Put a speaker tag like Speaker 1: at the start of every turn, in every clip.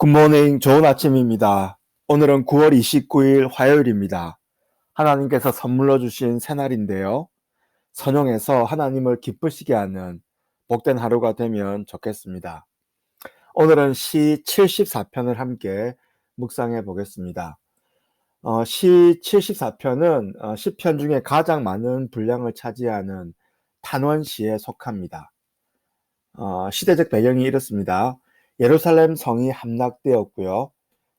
Speaker 1: 굿모닝, 좋은 아침입니다. 오늘은 9월 29일 화요일입니다. 하나님께서 선물로 주신 새날인데요. 선용해서 하나님을 기쁘시게 하는 복된 하루가 되면 좋겠습니다. 오늘은 시 74편을 함께 묵상해 보겠습니다. 시 74편은 시편 중에 가장 많은 분량을 차지하는 탄원시에 속합니다. 시대적 배경이 이렇습니다. 예루살렘 성이 함락되었고요.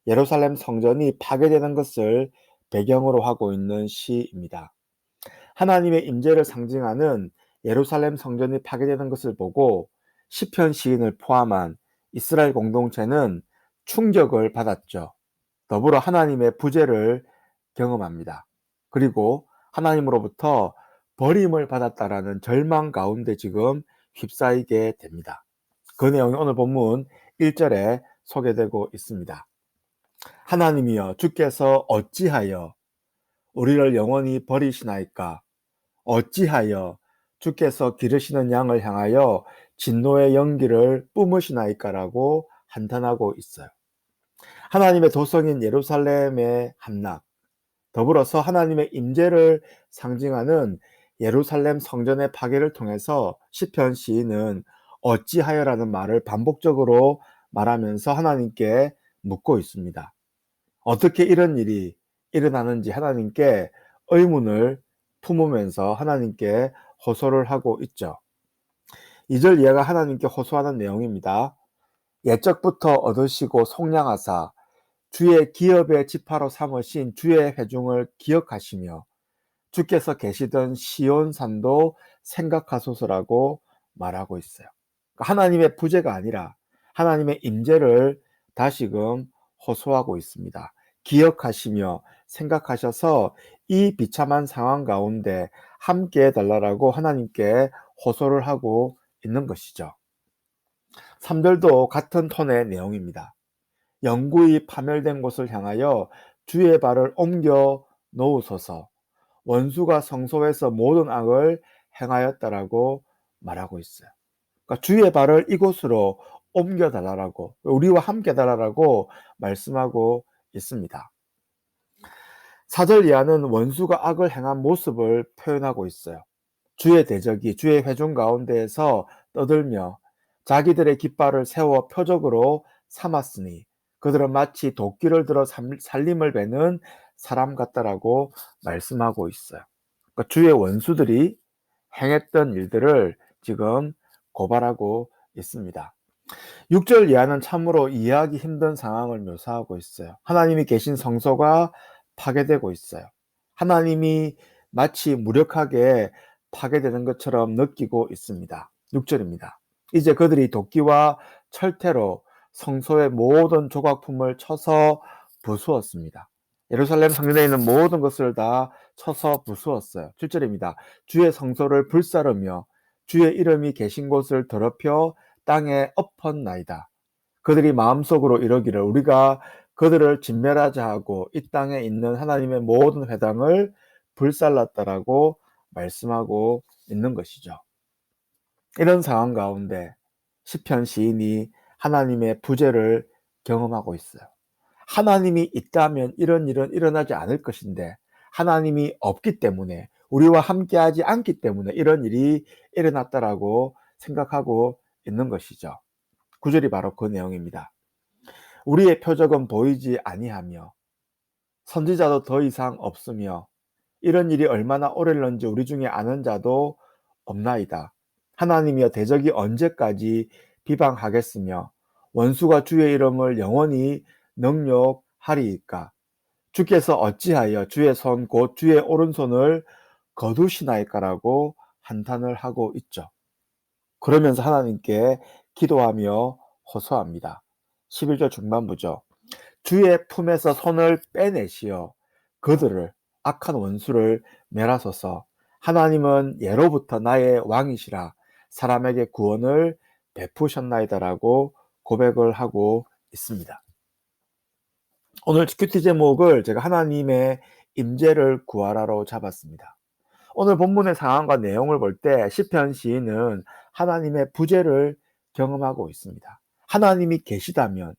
Speaker 1: 예루살렘 성전이 파괴되는 것을 배경으로 하고 있는 시입니다. 하나님의 임재를 상징하는 예루살렘 성전이 파괴되는 것을 보고 시편 시인을 포함한 이스라엘 공동체는 충격을 받았죠. 더불어 하나님의 부재를 경험합니다. 그리고 하나님으로부터 버림을 받았다라는 절망 가운데 지금 휩싸이게 됩니다. 그 내용이 오늘 본문 1절에 소개되고 있습니다. 하나님이여 주께서 어찌하여 우리를 영원히 버리시나이까? 어찌하여 주께서 기르시는 양을 향하여 진노의 연기를 뿜으시나이까라고 한탄하고 있어요. 하나님의 도성인 예루살렘의 함락, 더불어서 하나님의 임재를 상징하는 예루살렘 성전의 파괴를 통해서 시편 시인은 어찌하여라는 말을 반복적으로 말하면서 하나님께 묻고 있습니다. 어떻게 이런 일이 일어나는지 하나님께 의문을 품으면서 하나님께 호소를 하고 있죠. 2절 이하가 하나님께 호소하는 내용입니다. 옛적부터 얻으시고 속량하사 주의 기업의 지파로 삼으신 주의 회중을 기억하시며 주께서 계시던 시온산도 생각하소서라고 말하고 있어요. 하나님의 부재가 아니라 하나님의 임재를 다시금 호소하고 있습니다. 기억하시며 생각하셔서 이 비참한 상황 가운데 함께 해달라고 하나님께 호소를 하고 있는 것이죠. 3절도 같은 톤의 내용입니다. 영구히 파멸된 곳을 향하여 주의 발을 옮겨 놓으소서. 원수가 성소에서 모든 악을 행하였다라고 말하고 있어요. 그러니까 주의 발을 이곳으로 옮겨달라고, 우리와 함께 달라고 말씀하고 있습니다. 4절 이하는 원수가 악을 행한 모습을 표현하고 있어요. 주의 대적이 주의 회중 가운데에서 떠들며 자기들의 깃발을 세워 표적으로 삼았으니 그들은 마치 도끼를 들어 살림을 베는 사람 같다라고 말씀하고 있어요. 그러니까 주의 원수들이 행했던 일들을 지금 고발하고 있습니다. 6절 이하는 참으로 이해하기 힘든 상황을 묘사하고 있어요. 하나님이 계신 성소가 파괴되고 있어요. 하나님이 마치 무력하게 파괴되는 것처럼 느끼고 있습니다. 6절입니다. 이제 그들이 도끼와 철퇴로 성소의 모든 조각품을 쳐서 부수었습니다. 예루살렘 성전에 있는 모든 것을 다 쳐서 부수었어요. 7절입니다. 주의 성소를 불사르며 주의 이름이 계신 곳을 더럽혀 땅에 엎었나이다. 그들이 마음속으로 이러기를 우리가 그들을 진멸하자 하고 이 땅에 있는 하나님의 모든 회당을 불살랐다라고 말씀하고 있는 것이죠. 이런 상황 가운데 시편 시인이 하나님의 부재를 경험하고 있어요. 하나님이 있다면 이런 일은 일어나지 않을 것인데 하나님이 없기 때문에 우리와 함께하지 않기 때문에 이런 일이 일어났다라고 생각하고 있는 것이죠. 9절이 바로 그 내용입니다. 우리의 표적은 보이지 아니하며 선지자도 더 이상 없으며 이런 일이 얼마나 오래는지 우리 중에 아는 자도 없나이다. 하나님이여 대적이 언제까지 비방하겠으며 원수가 주의 이름을 영원히 능욕하리이까. 주께서 어찌하여 주의 손 곧 주의 오른손을 거두시나이까라고 한탄을 하고 있죠. 그러면서 하나님께 기도하며 호소합니다. 11절 중반부죠. 주의 품에서 손을 빼내시어 그들을 악한 원수를 멸하소서. 하나님은 예로부터 나의 왕이시라 사람에게 구원을 베푸셨나이다라고 고백을 하고 있습니다. 오늘 큐티 제목을 제가 하나님의 임재를 구하라로 잡았습니다. 오늘 본문의 상황과 내용을 볼 때 시편 시인은 하나님의 부재를 경험하고 있습니다. 하나님이 계시다면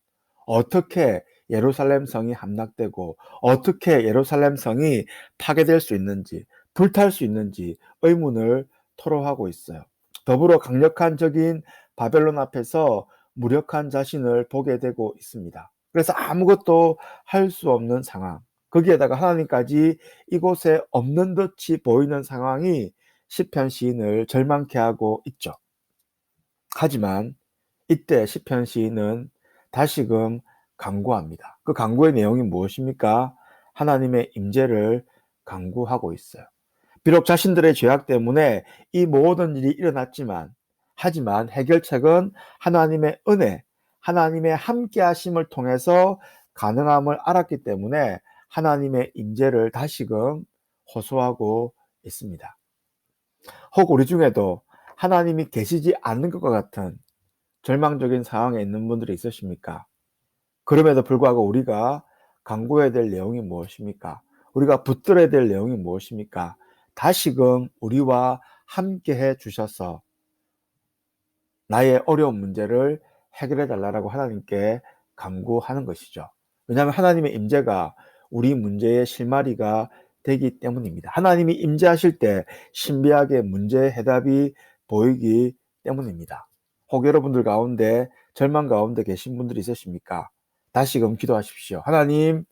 Speaker 1: 어떻게 예루살렘 성이 함락되고 어떻게 예루살렘 성이 파괴될 수 있는지, 불탈 수 있는지 의문을 토로하고 있어요. 더불어 강력한 적인 바벨론 앞에서 무력한 자신을 보게 되고 있습니다. 그래서 아무것도 할 수 없는 상황, 거기에다가 하나님까지 이곳에 없는 듯이 보이는 상황이 시편 시인을 절망케 하고 있죠. 하지만 이때 시편 시인은 다시금 간구합니다. 그 간구의 내용이 무엇입니까? 하나님의 임재를 간구하고 있어요. 비록 자신들의 죄악 때문에 이 모든 일이 일어났지만, 하지만 해결책은 하나님의 은혜, 하나님의 함께하심을 통해서 가능함을 알았기 때문에 하나님의 임재를 다시금 호소하고 있습니다. 혹 우리 중에도 하나님이 계시지 않는 것과 같은 절망적인 상황에 있는 분들이 있으십니까? 그럼에도 불구하고 우리가 간구해야 될 내용이 무엇입니까? 우리가 붙들어야 될 내용이 무엇입니까? 다시금 우리와 함께해 주셔서 나의 어려운 문제를 해결해 달라고 하나님께 간구하는 것이죠. 왜냐하면 하나님의 임재가 우리 문제의 실마리가 되기 때문입니다. 하나님이 임재하실 때 신비하게 문제의 해답이 보이기 때문입니다. 혹 여러분들 가운데 절망 가운데 계신 분들이 있으십니까? 다시금 기도하십시오. 하나님,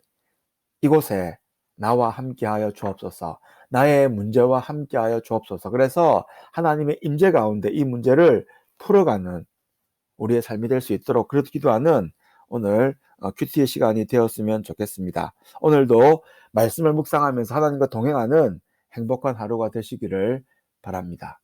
Speaker 1: 이곳에 나와 함께하여 주옵소서. 나의 문제와 함께하여 주옵소서. 그래서 하나님의 임재 가운데 이 문제를 풀어가는 우리의 삶이 될 수 있도록 그렇게 기도하는 오늘 큐티의 시간이 되었으면 좋겠습니다. 오늘도 말씀을 묵상하면서 하나님과 동행하는 행복한 하루가 되시기를 바랍니다.